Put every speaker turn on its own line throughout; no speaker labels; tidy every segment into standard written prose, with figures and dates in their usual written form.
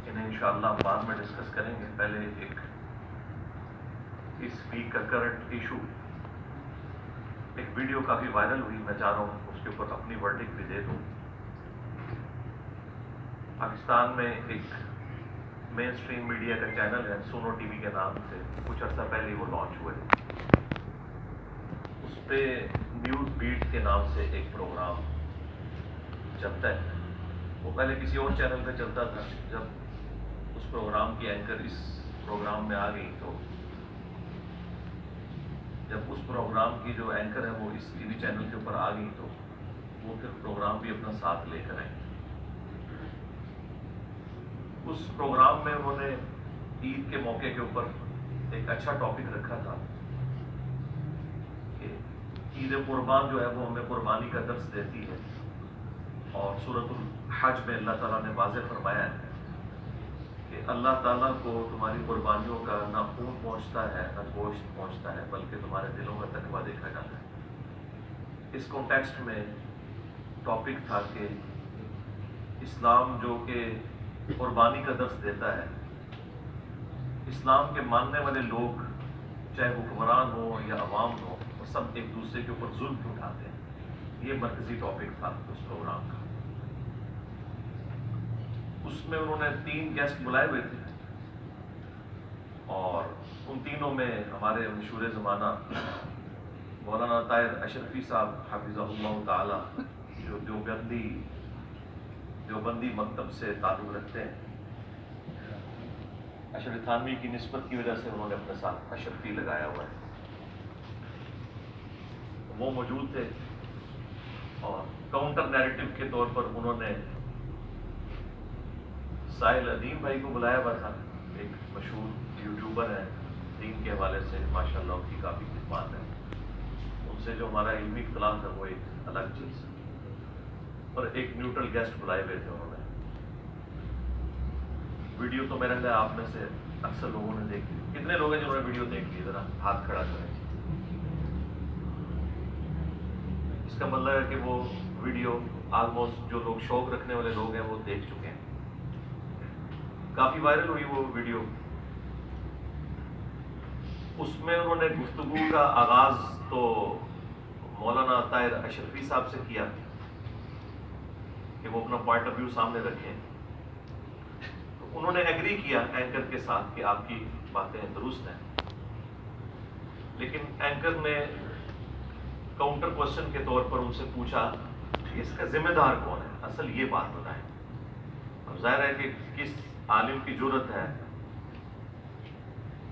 انہیں انشاءاللہ بعد میں ڈسکس کریں گے. پہلے ایک اس ویک کا کرنٹ ایشو، ایک ویڈیو کافی وائرل ہوئی، میں چاہ رہا ہوں اس کے اوپر اپنی ورڈکٹ بھی دے دوں. پاکستان میں ایک مین اسٹریم میڈیا کا چینل ہے سونو ٹی وی کے نام سے، کچھ عرصہ پہلے وہ لانچ ہوئے. اس پہ نیوز بیٹ کے نام سے ایک پروگرام چلتا ہے. وہ پہلے کسی اور چینل پہ چلتا تھا. جب اس پروگرام کی اینکر اس پروگرام میں آ گئی، تو جب اس پروگرام کی جو اینکر ہے وہ اس ٹی وی چینل کے اوپر آ گئی، تو وہ پھر پروگرام بھی اپنا ساتھ لے کر آئیں. اس پروگرام میں انہوں نے عید کے موقع کے اوپر ایک اچھا ٹاپک رکھا تھا کہ عید قربان جو ہے وہ ہمیں قربانی کا درس دیتی ہے، اور سورۃ الحج میں اللہ تعالیٰ نے واضح فرمایا ہے کہ اللہ تعالیٰ کو تمہاری قربانیوں کا نہ خون پہنچتا ہے نہ گوشت پہنچتا ہے، بلکہ تمہارے دلوں کا تقویٰ دیکھا جاتا ہے. اس کانٹیکسٹ میں ٹاپک تھا کہ اسلام جو کہ قربانی کا درس دیتا ہے، اسلام کے ماننے والے لوگ چاہے حکمران ہو یا عوام ہو، وہ سب ایک دوسرے کے اوپر ظلم کیوں اٹھاتے ہیں. یہ مرکزی ٹاپک تھا اس پروگرام کا. اس میں انہوں نے 3 گیسٹ بلائے ہوئے تھے، اور ان تینوں میں ہمارے مشہور زمانہ مولانا طاہر اشرفی صاحب حفظہ اللہ تعالی، جو دیوبندی مکتب سے تعلق رکھتے ہیں. اشرف تھانوی کی نسبت کی وجہ سے انہوں نے اپنے ساتھ اشرفی لگایا ہوا ہے. وہ موجود تھے، اور کاؤنٹر نیریٹو کے طور پر انہوں نے ساحل ادیم بھائی کو بلایا ہوا تھا. ایک مشہور یوٹیوبر ہے، دین کے حوالے سے ماشاءاللہ ان کی کافی خدمات ہیں. ان سے جو ہمارا علمی اختلاف ہے وہ ایک الگ چیز. اور ایک نیوٹرل گیسٹ بلائے ہوئے تھے انہوں نے. ویڈیو تو میرے خیال آپ میں سے اکثر لوگوں نے دیکھ لی. کتنے لوگ ہیں جنہوں نے ویڈیو دیکھ لی؟ ذرا ہاتھ کھڑا کریں. اس کا مطلب ہے کہ وہ ویڈیو آلموسٹ جو لوگ شوق رکھنے والے لوگ ہیں وہ دیکھ چکے ہیں. کافی وائرل ہوئی وہ ویڈیو. اس میں انہوں نے گفتگو کا آغاز تو مولانا طاہر اشرفی صاحب سے کیا کہ وہ اپنا پوائنٹ آف ویو سامنے رکھیں. تو انہوں نے ایگری کیا اینکر کے ساتھ کہ آپ کی باتیں درست ہیں، لیکن اینکر نے کاؤنٹر کوشچن کے طور پر ان سے پوچھا کہ اس کا ذمہ دار کون ہے، اصل یہ بات بتائیں. اب ظاہر ہے کہ کس عالم کی جرت ہے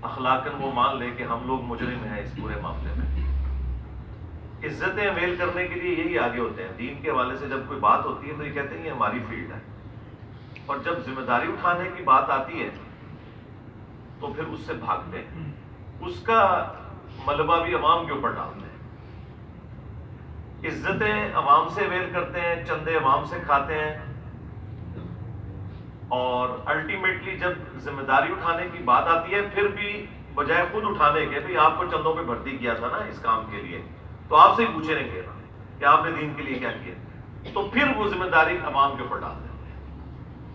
اخلاقاً وہ مان لے کہ ہم لوگ مجرم ہیں اس پورے معاملے میں. عزتیں ویل کرنے کے لیے یہی آگے ہوتے ہیں. دین کے حوالے سے جب کوئی بات ہوتی ہے تو یہ کہتے ہیں یہ ہماری فیلڈ ہے، اور جب ذمہ داری اٹھانے کی بات آتی ہے تو پھر اس سے بھاگتے ہیں. اس کا ملبہ بھی عوام کے اوپر ڈالتے ہیں. عزتیں عوام سے ویل کرتے ہیں، چندے عوام سے کھاتے ہیں، اور الٹیمیٹلی جب ذمہ داری اٹھانے کی بات آتی ہے پھر بھی بجائے خود اٹھانے کے بھی آپ کو چندوں پہ بھرتی کیا تھا نا اس کام کے لیے، تو آپ سے ہی پوچھیں گے کہ آپ نے دین کے لیے کیا کیا، تو پھر وہ ذمہ داری عوام کے اوپر ڈال دیتے ہیں.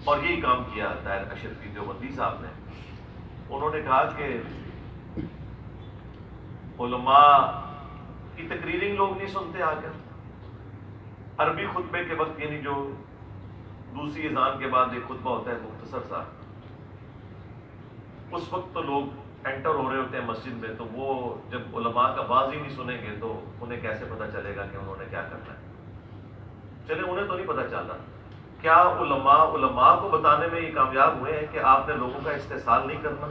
اور یہی کام کیا طاہر اشرفی دیوبندی صاحب نے. انہوں نے کہا کہ علماء کی تقریریں لوگ نہیں سنتے آ کر. عربی خطبے کے وقت، یعنی جو دوسری اذان کے بعد ایک خطبہ ہوتا ہے مختصر سا، اس وقت تو لوگ انٹر ہو رہے ہوتے ہیں مسجد میں، تو وہ جب علماء کا باز ہی نہیں سنیں گے تو انہیں کیسے پتہ چلے گا کہ انہوں نے کیا کرنا ہے. چلے انہیں تو نہیں پتہ چل رہا. کیا علماء کو بتانے میں یہ کامیاب ہوئے ہیں کہ آپ نے لوگوں کا استحصال نہیں کرنا،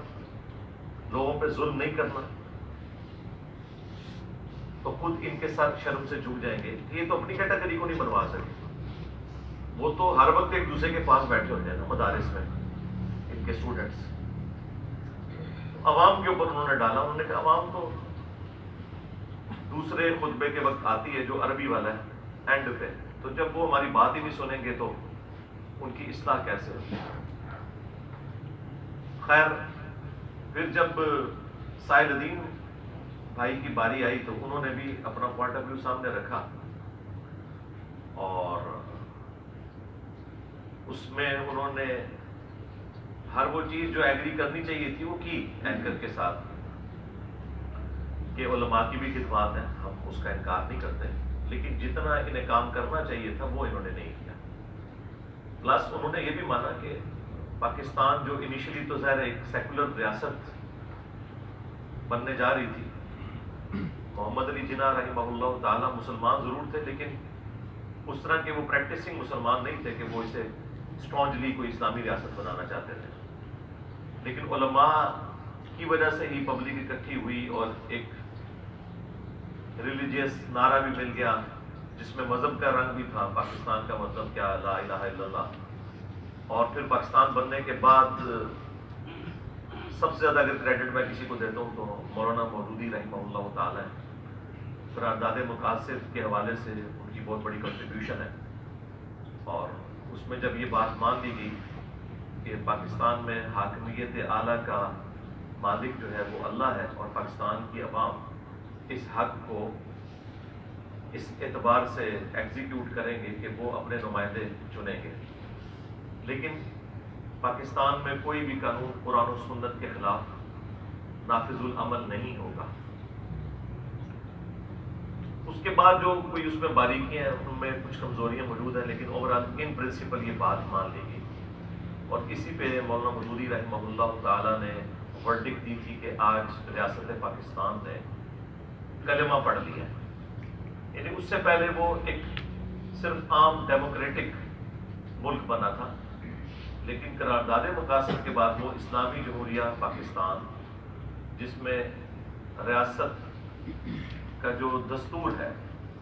لوگوں پہ ظلم نہیں کرنا؟ تو خود ان کے ساتھ شرم سے جھک جائیں گے. یہ تو اپنی کیٹیگری کو نہیں بنوا سکے. وہ تو ہر وقت ایک دوسرے کے پاس بیٹھے ہوتے ہیں نا مدارس میں، ان کے اسٹوڈنٹس. عوام کے اوپر انہوں نے ڈالا. انہوں نے کہا عوام تو دوسرے خطبے کے وقت آتی ہے جو عربی والا ہے اینڈ پہ، تو جب وہ ہماری بات ہی نہیں سنیں گے تو ان کی اصلاح کیسے ہوگی؟ خیر، پھر جب ساحل الدین بھائی کی باری آئی تو انہوں نے بھی اپنا پوائنٹ آف ویو سامنے رکھا، اور اس میں انہوں نے ہر وہ چیز جو ایگری کرنی چاہیے تھی وہ کی اینکر کے ساتھ کہ علماء کی بھی خدمات ہیں، ہم اس کا انکار نہیں کرتے، لیکن جتنا انہیں کام کرنا چاہیے تھا وہ انہوں نے نہیں کیا۔ پلس انہوں نے یہ بھی مانا کہ پاکستان جو انیشلی تو ظاہر ایک سیکولر ریاست بننے جا رہی تھی، محمد علی جناح رحمہ اللہ تعالیٰ مسلمان ضرور تھے لیکن اس طرح کے وہ پریکٹسنگ مسلمان نہیں تھے کہ وہ اسے اسٹرانجلی کوئی اسلامی ریاست بنانا چاہتے تھے، لیکن علماء کی وجہ سے ہی پبلک اکٹھی ہوئی اور ایک ریلیجیس نعرہ بھی مل گیا جس میں مذہب کا رنگ بھی تھا، پاکستان کا مطلب کیا، لا الہ الا اللہ۔ اور پھر پاکستان بننے کے بعد سب سے زیادہ اگر کریڈٹ میں کسی کو دیتا ہوں تو مولانا مودودی رحمہ اللہ تعالی ہے، قرارداد مقاصد کے حوالے سے ان کی بہت بڑی کنٹریبیوشن ہے، اور اس میں جب یہ بات مان لی گئی کہ پاکستان میں حاکمیت اعلیٰ کا مالک جو ہے وہ اللہ ہے اور پاکستان کی عوام اس حق کو اس اعتبار سے ایگزیکیوٹ کریں گے کہ وہ اپنے نمائندے چنیں گے، لیکن پاکستان میں کوئی بھی قانون قرآن و سنت کے خلاف نافذ العمل نہیں ہوگا۔ اس کے بعد جو کوئی اس میں باریکیاں ہیں ان میں کچھ کمزوریاں موجود ہیں، لیکن اوورآل ان پرنسپل یہ بات مان لی گئی، اور اسی پہ مولانا مودودی رحمہ اللہ تعالیٰ نے ورڈکٹ دی تھی کہ آج ریاست پاکستان نے کلمہ پڑھ لیا ہے، یعنی اس سے پہلے وہ ایک صرف عام ڈیموکریٹک ملک بنا تھا، لیکن قرارداد مقاصد کے بعد وہ اسلامی جمہوریہ پاکستان جس میں ریاست کا جو دستور ہے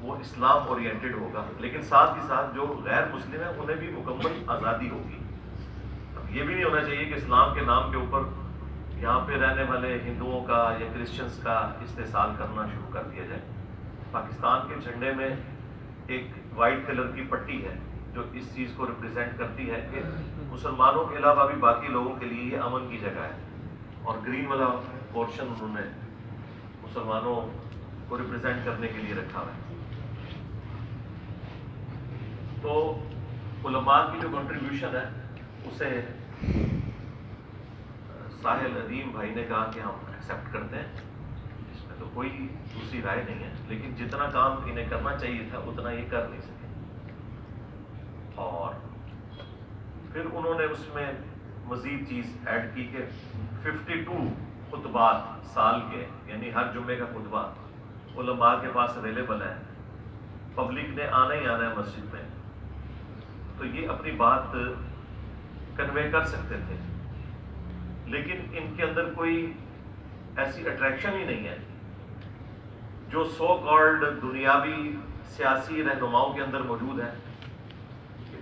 وہ اسلام اورینٹڈ ہوگا، لیکن ساتھ ہی ساتھ جو غیر مسلم ہیں انہیں بھی مکمل آزادی ہوگی۔ اب یہ بھی نہیں ہونا چاہیے کہ اسلام کے نام کے اوپر یہاں پہ رہنے والے ہندوؤں کا یا کرسچنس کا استحصال کرنا شروع کر دیا جائے۔ پاکستان کے جھنڈے میں ایک وائٹ کلر کی پٹی ہے جو اس چیز کو ریپرزینٹ کرتی ہے کہ مسلمانوں کے علاوہ بھی باقی لوگوں کے لیے یہ امن کی جگہ ہے، اور گرین والا پورشن انہوں نے مسلمانوں کو ریپرزینٹ کرنے کے لیے رکھا ہے۔ تو علماء کی جو کنٹریبیوشن ہے اسے ساحل ندیم بھائی نے کہا کہ ہم ایکسیپٹ کرتے ہیں، اس میں تو کوئی دوسری رائے نہیں ہے، لیکن جتنا کام انہیں کرنا چاہیے تھا اتنا یہ کر نہیں سکے۔ اور پھر انہوں نے اس میں مزید چیز ایڈ کی کہ 52 خطبات سال کے، یعنی ہر جمعے کا خطبہ علماء کے پاس اویلیبل ہے، پبلک نے آنا ہی آنا ہے مسجد میں، تو یہ اپنی بات کنوے کر سکتے تھے، لیکن ان کے اندر کوئی ایسی اٹریکشن ہی نہیں ہے جو سو کالڈ دنیاوی سیاسی رہنماؤں کے اندر موجود ہے۔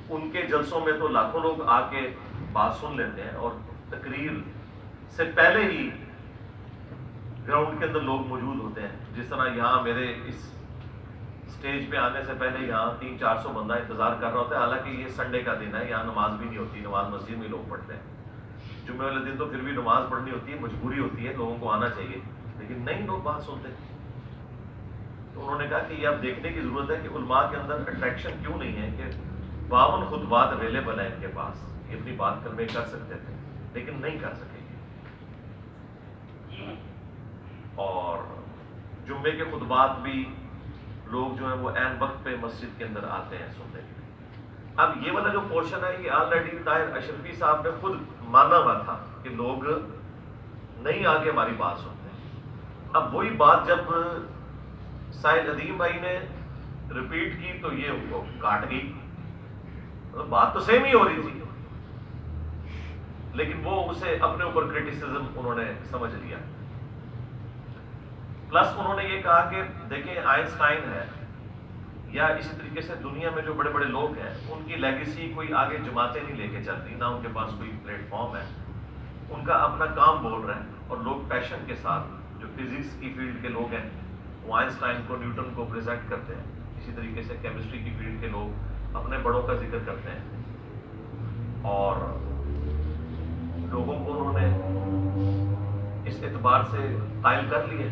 ان کے جلسوں میں تو لاکھوں لوگ آ کے بات سن لیتے ہیں، اور تقریر سے پہلے ہی گراؤنڈ کے اندر لوگ موجود ہوتے ہیں، جس طرح یہاں میرے اس اسٹیج پہ آنے سے پہلے یہاں 300-400 بندہ انتظار کر رہا ہوتا ہے، حالانکہ یہ سنڈے کا دن ہے، یہاں نماز بھی نہیں ہوتی، نماز مسجد میں لوگ پڑھتے ہیں، جمعے والے دن تو پھر بھی نماز پڑھنی ہوتی ہے، مجبوری ہوتی ہے، لوگوں کو آنا چاہیے، لیکن نہیں لوگ بات سنتے۔ تو انہوں نے کہا کہ یہ اب دیکھنے کی ضرورت ہے کہ علماء کے اندر اٹریکشن کیوں نہیں ہے کہ 52 خطبات اویلیبل ہیں ان کے پاس، یہ اپنی بات کنوے کر سکتے تھے لیکن نہیں کر سکیں گے۔ اور جمعے کے خطبات بھی لوگ جو ہیں وہ عین وقت پہ مسجد کے اندر آتے ہیں سننے کے لیے۔ اب یہ والا جو پورشن ہے یہ آلریڈی طاہر اشرفی صاحب نے خود مانا ہوا تھا کہ لوگ نہیں آ کے ہماری بات سنتے۔ اب وہی بات جب ساحل ندیم بھائی نے ریپیٹ کی تو یہ وہ کاٹ گئی، بات تو سیم ہی ہو رہی تھی، لیکن وہ اسے اپنے اوپر کرٹیسزم انہوں نے سمجھ لیا۔ پلس انہوں نے یہ کہا کہ دیکھیں آئنسٹائن ہے یا اسی طریقے سے دنیا میں جو بڑے بڑے لوگ ہیں ان کی لیگیسی کوئی آگے جماعتیں نہیں لے کے چلتی، نہ ان کے پاس کوئی پلیٹ فارم ہے، ان کا اپنا کام بول رہے ہیں، اور لوگ پیشن کے ساتھ جو فزکس کی فیلڈ کے لوگ ہیں وہ آئنسٹائن کو نیوٹن کو پریزنٹ کرتے ہیں، اسی طریقے سے کیمسٹری کی فیلڈ کے لوگ اپنے بڑوں کا ذکر کرتے ہیں، اور لوگوں کو انہوں نے اس اعتبار سے قائل کر لیے،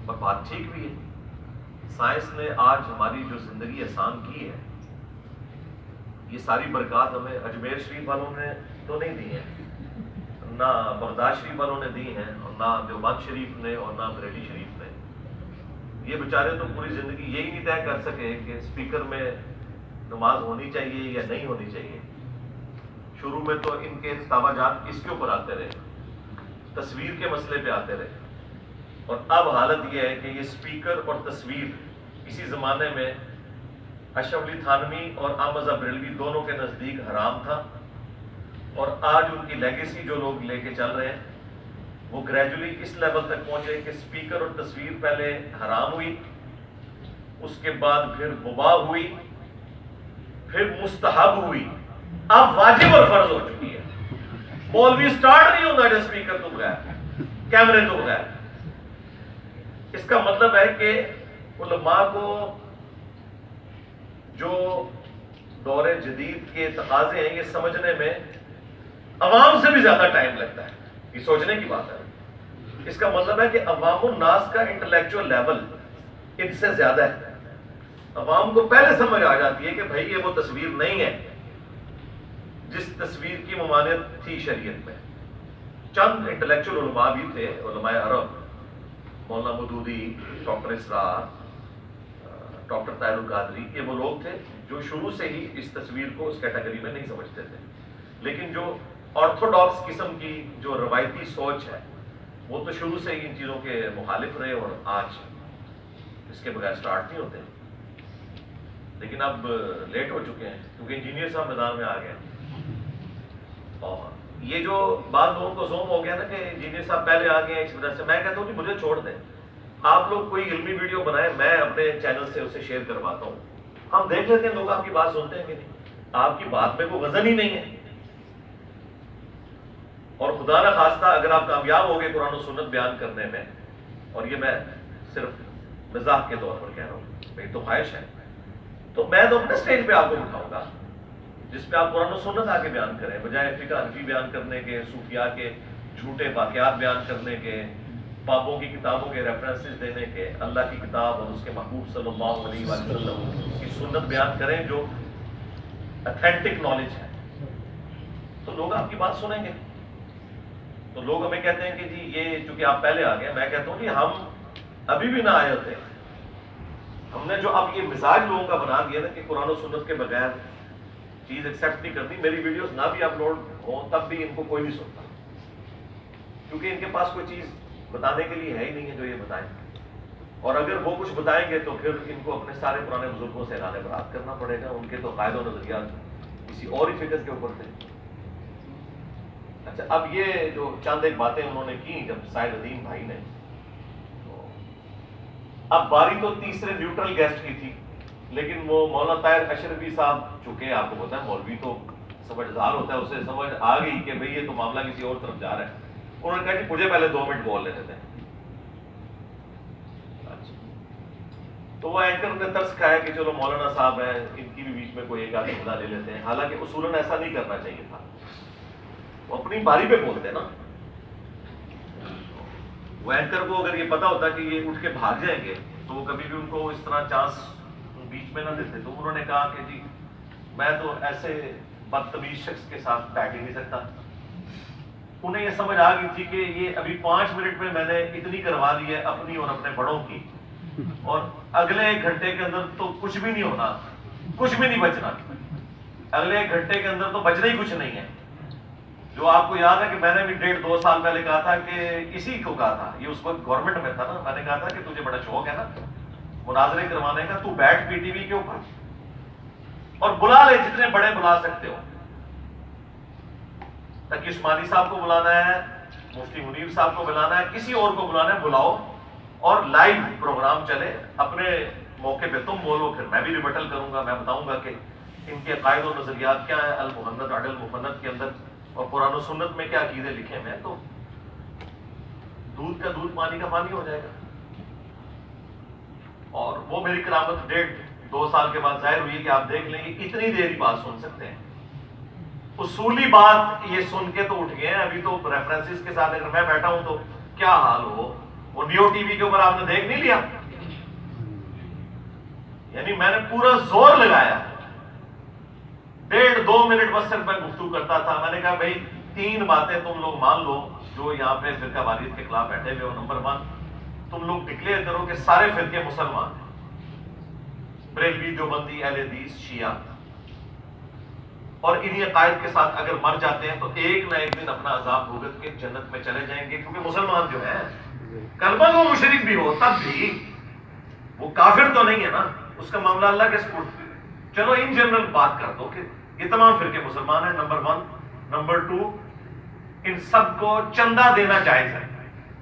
اور بات ٹھیک بھی ہے۔ سائنس نے آج ہماری جو زندگی آسان کی ہے، یہ ساری برکات ہمیں اجمیر شریف والوں نے تو نہیں دی ہیں، نہ بغداد شریف والوں نے دی ہیں اور نہ دیوبند شریف نے اور نہ بریلی شریف نے. یہ بیچارے تو پوری زندگی یہی نہیں طے کر سکے کہ اسپیکر میں نماز ہونی چاہیے یا نہیں ہونی چاہیے. شروع میں تو ان کے توجہات کس کے اوپر آتے رہے, تصویر کے مسئلے پہ آتے رہے, اور اب حالت یہ ہے کہ یہ اسپیکر اور تصویر کسی زمانے میں اشرف علی تھانوی اور احمد رضا بریلوی دونوں کے نزدیک حرام تھا, اور آج ان کی لیگیسی جو لوگ لے کے چل رہے ہیں وہ گریجولی اس لیول تک پہنچے کہ اسپیکر اور تصویر پہلے حرام ہوئی, اس کے بعد پھر مباح ہوئی, پھر مستحب ہوئی, اب واجب اور فرض ہو چکی ہے. مولوی سٹارٹ نہیں ہوتا اسپیکر تو بغیر, کیمرے تو بغیر. اس کا مطلب ہے کہ علماء کو جو دور جدید کے تقاضے ہیں یہ سمجھنے میں عوام سے بھی زیادہ ٹائم لگتا ہے. یہ سوچنے کی بات ہے. اس کا مطلب ہے کہ عوام الناس کا انٹلیکچوئل لیول ان سے زیادہ ہے. عوام کو پہلے سمجھ آ جاتی ہے کہ بھائی یہ وہ تصویر نہیں ہے جس تصویر کی ممانعت تھی شریعت میں. چند انٹلیکچوئل علماء بھی تھے, علماء عرب, مولانا مودودی, ڈاکٹر اسرار, ڈاکٹر طاہر القادری, یہ وہ لوگ تھے جو شروع سے ہی اس تصویر کو اس کیٹیگری میں نہیں سمجھتے تھے. لیکن جو آرتھوڈاکس قسم کی جو روایتی سوچ ہے وہ تو شروع سے ہی ان چیزوں کے مخالف رہے, اور آج اس کے بغیر سٹارٹ نہیں ہوتے. لیکن اب لیٹ ہو چکے ہیں کیونکہ انجینئر صاحب میدان میں آ گئے. اور یہ جو بات لوگوں کو زوم ہو گیا نا کہ انجینئر صاحب پہلے آ گئے, اس وجہ سے میں کہتا ہوں کہ مجھے چھوڑ دیں, آپ لوگ کوئی علمی ویڈیو بنائیں, میں اپنے چینل سے اسے شیئر کرواتا ہوں, ہم دیکھ لیتے ہیں لوگ آپ کی بات سنتے ہیں کہ نہیں. آپ کی بات میں کوئی وزن ہی نہیں ہے, اور خدا نہ خواستہ اگر آپ کامیاب ہو گئے قرآن و سنت بیان کرنے میں, اور یہ میں صرف مزاح کے طور پر کہہ رہا ہوں, میری تو خواہش ہے, تو میں تو اپنے اسٹیج پہ آپ کو بٹھاؤں گا جس پہ آپ قرآن و سنت آ کے بیان کریں, بجائے فقہ حنفی بیان کرنے کے, صوفیاء کے جھوٹے واقعات بیان کرنے کے, پاپوں کی کتابوں کے ریفرنسز دینے کے. اللہ کی کتاب اور اس کے محبوب صلی اللہ علیہ وسلم کی سنت بیان کریں جو اتھینٹک نالج ہے, تو لوگ آپ کی بات سنیں گے. تو لوگ ہمیں کہتے ہیں کہ جی یہ چونکہ آپ پہلے آ گئے, میں کہتا ہوں جی ہم ابھی بھی نہ آئے ہوتے. ہم نے جو اب یہ مزاج لوگوں کا بنا دیا نا کہ قرآن و سنت کے بغیر چیز ایکسیپٹ نہیں کرتی. میری ویڈیوز نہ بھی اپلوڈ ہوں تب بھی ان کو کوئی نہیں سنتا, کیونکہ ان کے پاس کوئی چیز بتانے کے لیے ہے ہی نہیں ہے جو یہ بتائیں. اور اگر وہ کچھ بتائیں گے تو پھر ان کو اپنے سارے پرانے بزرگوں سے اعلان برات کرنا پڑے گا. ان کے تو قائد و نظریات کسی اور ہی فکر کے اوپر تھے. اچھا, اب یہ جو چند ایک باتیں انہوں نے کی جب سائد الدین بھائی نے, تو اب باری تو تیسرے نیوٹرل گیسٹ کی تھی, لیکن وہ مولانا طاہر اشرفی صاحب, چونکہ آپ کو پتا ہے مولوی تو سمجھدار ہوتا ہے, اسے سمجھ آ گئی کہ بھئی یہ تو معاملہ کسی اور طرف جا رہا ہے. انہوں نے کہا کہ مجھے پہلے 2 منٹ بول لینے دیں. اچھا, تو وہ اینکر نے ترس کھایا کہ چلو مولانا صاحب ہیں, ان کی بھی بیچ میں کوئی ایک آدھی خدا لے لیتے ہیں. حالانکہ اصولاً ایسا نہیں کرنا چاہیے تھا, وہ اپنی باری پہ بولتے نا. وہ اینکر کو اگر یہ پتا ہوتا کہ یہ اٹھ کے بھاگ جائیں گے تو وہ کبھی بھی ان کو اس طرح چانس بیچ میں نہ دیتے. تو انہوں نے کہا کہ جی میں تو ایسے بدتمیز شخص کے ساتھ بیٹھ ہی نہیں سکتا. انہیں یہ سمجھ آ گئی تھی کہ یہ ابھی 5 منٹ میں نے اتنی کروا لی ہے اپنی اور اپنے بڑوں کی, اور اگلے 1 گھنٹے کے اندر تو کچھ بھی نہیں ہونا, کچھ بھی نہیں بچنا. اگلے 1 گھنٹے کے اندر تو بچنا ہی کچھ نہیں ہے. جو آپ کو یاد ہے کہ میں نے بھی 1.5-2 سال پہلے کہا تھا کہ اسی کو کہا تھا, یہ اس وقت گورنمنٹ میں تھا نا, میں نے کہا تھا کہ تجھے بڑا شوق ہے نا مناظرے کروانے کا, تو بیٹھ پی ٹی وی کے اوپر اور بلا لے جتنے بڑے بلا سکتے ہو. تقی عثمانی صاحب کو بلانا ہے, مفتی منیر صاحب کو بلانا ہے, کسی اور کو بلانا ہے, بلاؤ, اور لائیو پروگرام چلے. اپنے موقع پہ تم بولو, پھر میں بھی ریبٹل کروں گا, میں بتاؤں گا کہ ان کے عقائد و نظریات کیا ہیں المحنت عدل مفنت کے اندر, اور قرآن و سنت میں کیا عقیدے لکھے ہوئے ہیں. تو دودھ کا دودھ پانی کا پانی ہو جائے گا. اور وہ میری کرامت 1.5-2 سال کے بعد ظاہر ہوئی کہ آپ دیکھ لیں گے اتنی دیر ہی بات سن سکتے ہیں. اصولی بات یہ سن کے تو اٹھ گئے ہیں. ابھی تو ریفرنسز کے ساتھ اگر میں بیٹھا ہوں تو کیا حال ہو, وہ نیو ٹی وی کے اوپر آپ نے دیکھ نہیں لیا. یعنی میں نے پورا زور لگایا, 1.5-2 منٹ بس صرف میں گفتگو کرتا تھا. میں نے کہا بھائی 3 باتیں تم لوگ مان لو جو یہاں پہ فرقہ واریت کے خلاف بیٹھے ہوئے ہو. نمبر 1، تم لوگ ڈکلیئر کرو کہ سارے فرقے مسلمان ہیں، بریلوی، دیوبندی، اہل حدیث، شیعہ، اور انہی عقائد کے ساتھ اگر مر جاتے ہیں تو ایک نہ ایک دن اپنا عذاب بھگت کے جنت میں چلے جائیں گے. کیونکہ مسلمان جو ہے کلمہ وہ مشرک بھی ہو تب بھی وہ کافر تو نہیں ہے نا، اس کا معاملہ اللہ کے سپرد. چلو ان جنرل بات کر دو کہ یہ تمام فرقے مسلمان ہیں، نمبر 1. نمبر 2، ان سب کو چندہ دینا جائز ہے،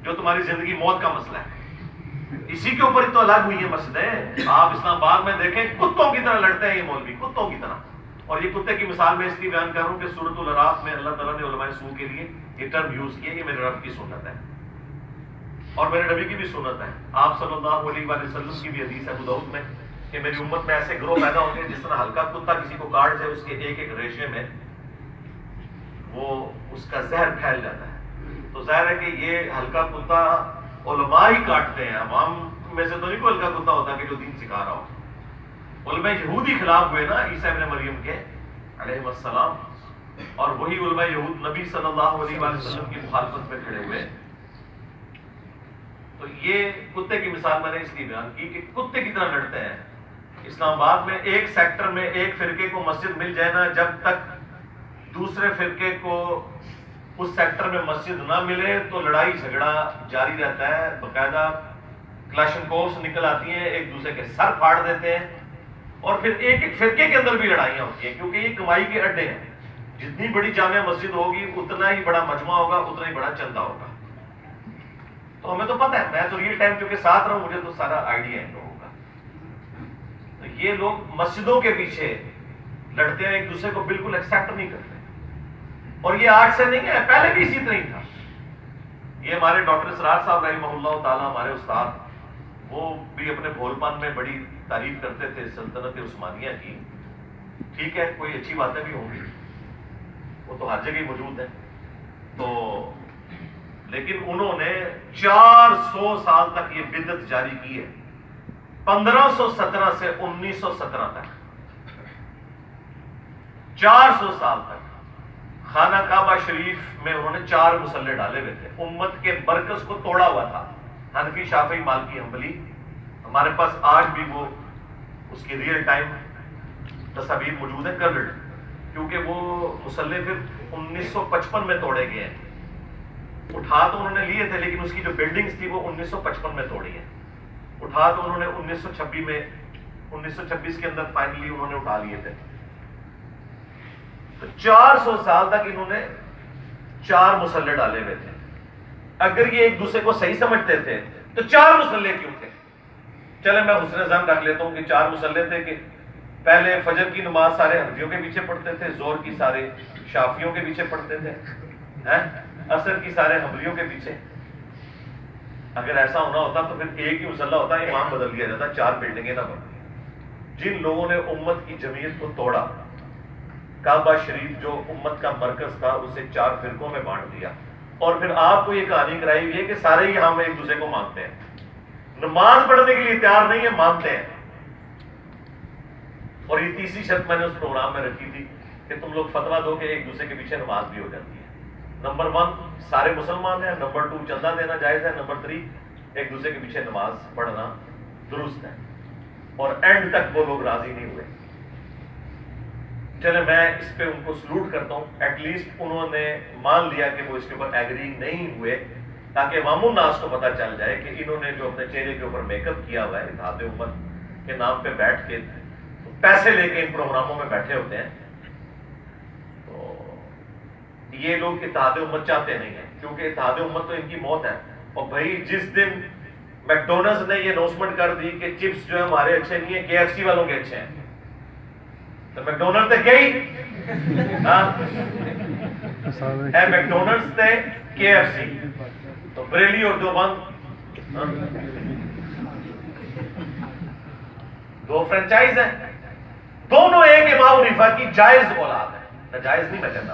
جو تمہاری زندگی موت کا مسئلہ ہے. اسی کے اوپر ہی تو الگ ہوئی ہے مسجدیں. آپ اسلام آباد میں دیکھیں کتوں کی طرح لڑتے ہیں یہ مولوی، کتوں کی طرح. اور یہ کتے کی مثال میں اس لیے بیان کر رہا ہوں کہ سورۃ الاعراف میں اللہ تعالیٰ نے علماء سوء کے لیے یہ ٹرم یوز کیا. یہ میرے رب کی سنت ہے اور میرے نبی کی بھی سنت ہے. آپ صلی اللہ علیہ وآلہ وسلم کی بھی حدیث ہے ابو داؤد میں کہ میری امت میں ایسے گروہ پیدا ہوں گے جس طرح ہلکا کتا کسی کو کاٹ جائے اس کے ایک ایک ریشے میں وہ اس کا زہر پھیل جاتا ہے. تو ظاہر ہے کہ یہ ہلکا کتا علماء ہی کاٹتے ہیں، عوام میں سے تو نہیں کوئی ہلکا کتا ہوتا کہ جو دین سکھا رہا ہو. علماء یہود ہی خلاف ہوئے نا عیسیٰ ابن مریم کے علیہ السلام، اور وہی علماء یہود نبی صلی اللہ علیہ وآلہ وسلم کی مخالفت میں کھڑے ہوئے. تو یہ کتے کی مثال میں نے اس لیے بیان کی کہ کتے کی طرح لڑتے ہیں. اسلام آباد میں ایک سیکٹر میں ایک فرقے کو مسجد مل جائے نا، جب تک دوسرے فرقے کو اس سیکٹر میں مسجد نہ ملے تو لڑائی جھگڑا جاری رہتا ہے. باقاعدہ کلاشنکوفs نکل آتی ہیں، ایک دوسرے کے سر پھاڑ دیتے ہیں، اور پھر ایک ایک فرقے کے اندر بھی لڑائیاں ہوتی ہیں. کیونکہ یہ کمائی کے اڈے ہیں. جتنی بڑی جامع مسجد ہوگی اتنا ہی بڑا مجمع ہوگا، اتنا ہی بڑا چندہ ہوگا. تو ہمیں تو پتہ ہے، میں تو ریئل ٹائم کیونکہ ساتھ رہا ہوں، مجھے تو سارا آئیڈیا ہے ان لوگوں کا. تو یہ لوگ مسجدوں کے پیچھے لڑتے ہیں، ایک دوسرے کو بالکل ایکسیپٹ نہیں کرتے. اور یہ آج سے نہیں ہے، پہلے بھی اسی طرح ہی تھا. یہ ہمارے ڈاکٹر اسرار صاحب رحمہ اللہ تعالی ہمارے استاد، وہ بھی اپنے بھول پن میں بڑی تعریف کرتے تھے سلطنت عثمانیہ کی. ٹھیک ہے، کوئی اچھی باتیں بھی ہوں گی، وہ تو ہر جگہ موجود ہے. تو لیکن انہوں نے 400 سال تک یہ بدعت جاری کی ہے. 1517 سے 1917 تک 400 سال تک خانہ کعبہ شریف میں انہوں نے 4 مصلے ڈالے ہوئے تھے. امت کے مرکز کو توڑا ہوا تھا. حنفی، شافعی، مالکی، حنبلی. ہمارے پاس آج بھی وہ اس کی ریئل ٹائم تصاویر موجود ہیں کلرڈ، کیونکہ وہ مصلے پھر 1955 میں توڑے گئے ہیں. اٹھا تو انہوں نے لیے تھے لیکن اس کی جو بلڈنگز تھی وہ 1955 میں توڑی ہیں. اٹھا تو انہوں نے 1926 میں 1926 کے اندر فائنلی انہوں نے اٹھا لیے تھے. تو 400 سال تک انہوں نے 4 مصلے ڈالے ہوئے تھے. اگر یہ ایک دوسرے کو صحیح سمجھتے تھے تو 4 مصلے کیوں تھے؟ چلے میں حسن ظن رکھ لیتا ہوں کہ 4 مصلے تھے کہ پہلے فجر کی نماز سارے حنفیوں کے پیچھے پڑھتے تھے، ظہر کی سارے شافیوں کے پیچھے پڑھتے تھے، عصر کی سارے حنبلیوں کے پیچھے. اگر ایسا ہونا ہوتا تو پھر ایک ہی مصلی ہوتا، امام بدل دیا جاتا، 4 بلڈنگیں نہ بنتی. جن لوگوں نے امت کی جمعیت کو توڑا، کعبہ شریف جو امت کا مرکز تھا اسے 4 فرقوں میں بانٹ دیا، اور پھر آپ کو یہ کہانی کرائی ہوئی ہے کہ سارے ہی ہم ایک دوسرے کو مانتے ہیں. نماز پڑھنے کے لیے تیار نہیں ہے، مانتے ہیں. اور یہ تیسری شرط میں نے اس پروگرام میں رکھی تھی کہ تم لوگ فتویٰ دو کہ ایک دوسرے کے پیچھے نماز بھی ہو جاتی ہے. نمبر 1 سارے مسلمان ہیں، نمبر 2 چندہ دینا جائز ہے، نمبر 3 ایک دوسرے کے پیچھے نماز پڑھنا درست ہے. اور اینڈ تک وہ لوگ راضی نہیں ہوئے. چلے میں اس پہ ان کو سلوٹ کرتا ہوں، ایٹ لیسٹ انہوں نے مان لیا کہ وہ اس کے اوپر ایگری نہیں ہوئے، تاکہ عوام الناس کو پتہ چل جائے کہ انہوں نے جو اپنے چہرے کے اوپر میک اپ کیا ہوا ہے اتحاد امت کے نام پہ بیٹھ کے پیسے لے کے ان پروگراموں میں بیٹھے ہوتے ہیں. تو یہ لوگ اتحاد امت چاہتے نہیں ہیں، کیونکہ اتحاد امت تو ان کی موت ہے. اور بھائی جس دن میکڈونلڈز نے یہ اناؤنسمنٹ کر دی کہ چپس جو ہے ہمارے اچھے نہیں ہیں، KFC والوں کے اچھے ہیں، تو میکڈونلڈ تے گئی ہے، میکڈونلڈز تے KFC. تو بریلی اور دیوبند 2 فرنچائز ہیں، دونوں ایک امام حنیفہ کی جائز اولاد ہے. ناجائز نہیں میں کہتا،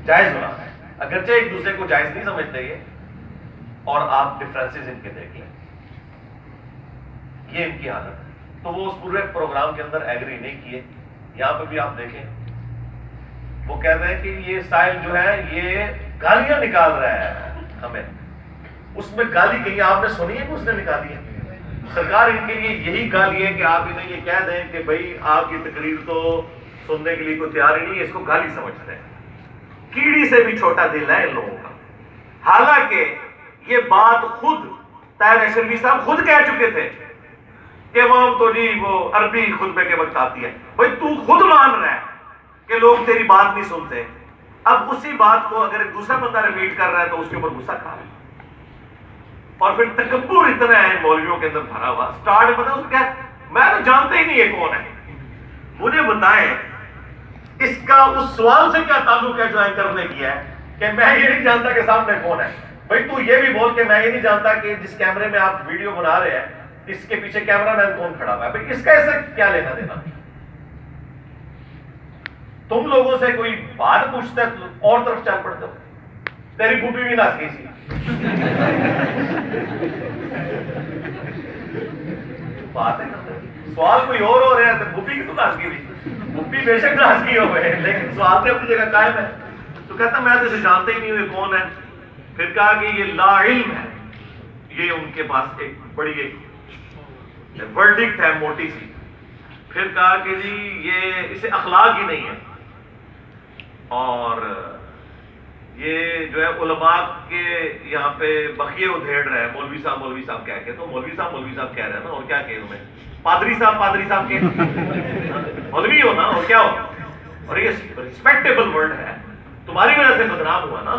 جائز اولاد ہے. اگرچہ ایک دوسرے کو جائز نہیں سمجھتے یہ، اور آپ ڈفرینسز ان کے دیکھ لیں، یہ ان کی حالت ہے. تو وہ اس پورے پروگرام کے اندر ایگری نہیں کیے. یہاں پہ بھی آپ دیکھیں وہ کہتے ہیں کہ یہ سائل جو ہے یہ گالیاں نکال رہا ہے ہمیں. اس میں گالی کہیں آپ نے سنی ہے کہ اس نے نکالی ہے؟ سرکار ان کے لیے یہی گالی ہے کہ آپ انہیں یہ کہہ دیں کہ بھائی آپ کی تقریر تو سننے کے لیے کوئی تیار ہی نہیں ہے، اس کو گالی سمجھتے ہیں. کیڑی سے بھی چھوٹا دل ہے ان لوگوں کا. حالانکہ یہ بات خود طاہر اشرفی صاحب خود کہہ چکے تھے کہ امام تو جی وہ عربی خطبے کے وقت آتی ہے. بھائی تو خود مان رہا ہے کہ لوگ تیری بات نہیں سنتے، اب اسی بات کو اگر ایک دوسرا بندہ ریپیٹ کر رہا ہے تو اس کے اوپر غصہ کھا رہا ہے. اور پھر تکبر اتنا ہے مولویوں کے اندر بھرا ہوا. سٹارٹ پتہ اس کیا ہے؟ میں تو جانتے ہی نہیں ہے کون ہے. مجھے بتائیں اس کا اس سوال سے کیا تعلق ہے جو اینکر نے کیا ہے کہ میں یہ نہیں جانتا کہ سامنے کون ہے. بھائی تو یہ بھی بول کہ میں یہ نہیں جانتا کہ جس کیمرے میں آپ ویڈیو بنا رہے ہیں اس کے پیچھے کیمرہ مین کون کھڑا ہوا ہے. بھائی اس کا ایسا کیا لینا دینا؟ تم لوگوں سے کوئی بات پوچھتا ہے تو اور طرف چل پڑتے ہو. تیری پھوپھی بھی ناچ گئی تھی. بات ہے سوال کوئی اور ہو رہا ہے تو پھوپھی کی تو ناچ گئی تھی. پھوپھی بے شک ناچ گئی ہو گئے لیکن سوال تو اپنی جگہ قائم ہے. تو کہتا میں تو اسے جانتے ہی نہیں ہوں یہ کون ہے. پھر کہا کہ یہ لا علم ہے. یہ ان کے پاس ایک بڑی ایک ورڈکٹ ہے موٹی سی. پھر کہا کہ جی یہ اسے اخلاق ہی نہیں ہے اور یہ جو ہے علماء کے یہاں پہ بخیے ادھیڑ رہے ہیں. مولوی صاحب کہہ کے تو مولوی صاحب کہہ رہے ہیں نا، اور کیا کہ تمہیں پادری صاحب کے مولوی ہو نا اور کیا ہو. اور یہ ریسپیکٹیبل ورڈ ہے، تمہاری وجہ سے بدنام ہوا نا.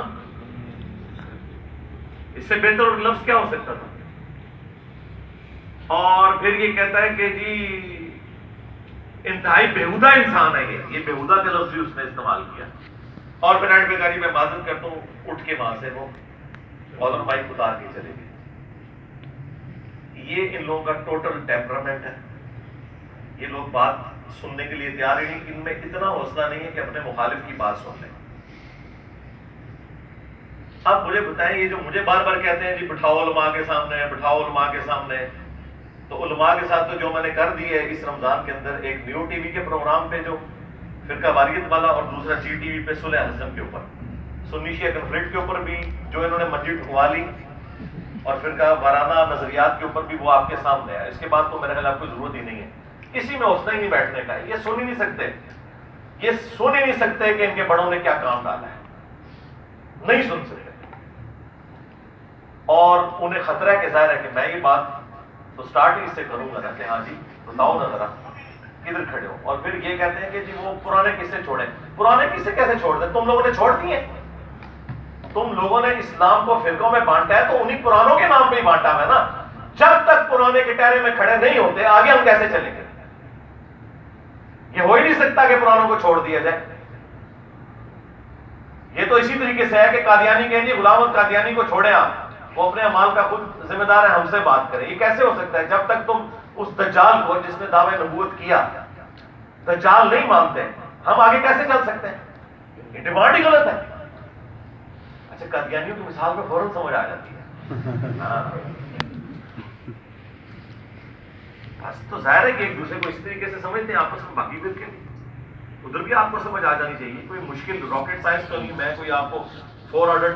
اس سے بہتر لفظ کیا ہو سکتا تھا. اور پھر یہ کہتا ہے کہ جی انتہائی بےہودہ انسان ہے یہ بےہودہ کا لفظ بھی اس نے استعمال کیا. اور پھر اینڈ پہ کہا جی میں معذرت کرتا ہوں، اٹھ کے وہاں سے وہ کالر مائک اتار کے چلے گئے. یہ ان لوگوں کا ٹوٹل ٹیمپرامنٹ ہے. یہ لوگ بات سننے کے لیے تیار ہی نہیں. ان میں اتنا حوصلہ نہیں ہے کہ اپنے مخالف کی بات سن لیں. اب مجھے بتائیں یہ جو مجھے بار بار کہتے ہیں جی بٹھاؤ علماء کے سامنے، بٹھاؤ علماء کے سامنے، تو علماء کے ساتھ تو جو میں نے کر دی ہے اس رمضان کے اندر ایک نیو ٹی وی کے پروگرام پہ جو فرقہ واریت والا، اور دوسرا جی ٹی وی پہ صلح حسن کے اوپر سنی شیعہ کنفلکٹ کے اوپر بھی جو انہوں نے مسجد ڈھکوا لی، اور فرقہ وارانہ نظریات کے اوپر بھی وہ آپ کے سامنے ہے. اس کے بعد تو میرے خیال آپ کو ضرورت ہی نہیں ہے. کسی میں حوصلہ ہی نہیں بیٹھنے کا. یہ سن ہی نہیں سکتے، یہ سن ہی نہیں سکتے کہ ان کے بڑوں نے کیا کام ڈالا ہے. نہیں سن سکتے. اور انہیں خطرہ ہے کہ ظاہر ہے کہ میں یہ بات تو سٹارٹ ہی اس سے کروں گا نا کہ ہاں جی بتاؤ نا ذرا کدھر کھڑے ہو. اور پھر یہ کہتے ہیں کہ جی وہ پرانے قصے چھوڑیں. پرانے قصے کیسے چھوڑ دیں؟ تم لوگوں نے چھوڑ دیے. تم لوگوں نے اسلام کو فرقوں میں بانٹا ہے تو انہی پرانوں کے نام پہ ہی بانٹا ہے نا. جب تک پرانے کٹہرے میں کھڑے نہیں ہوتے آگے ہم کیسے چلیں گے؟ یہ ہو ہی نہیں سکتا کہ پرانوں کو چھوڑ دیا جائے. یہ تو اسی طریقے سے ہے کہ قادیانی کہیں گے غلام احمد قادیانی کو چھوڑیں آپ، وہ اپنے اعمال کا خود ذمہ دار ہے، ہم سے بات کریں. یہ کیسے ہو سکتا ہے؟ جب تک تم اس دجال کو جس نے دعوی نبوت کیا دجال نہیں مانتے ہم آگے کیسے چل سکتے ہیں؟ یہ ڈیمانڈ ہی غلط ہے. اچھا قادیانیوں کی مثال میں فوراً سمجھ آ جاتی ہے. بس تو ظاہر ہے کہ ایک دوسرے کو اس طریقے سے سمجھتے ہیں آپس میں. باقی پھر ادھر بھی آپ کو سمجھ آ جانی چاہیے. کوئی مشکل راکٹ سائنس تو نہیں. میں کوئی آپ کو 4 آرڈر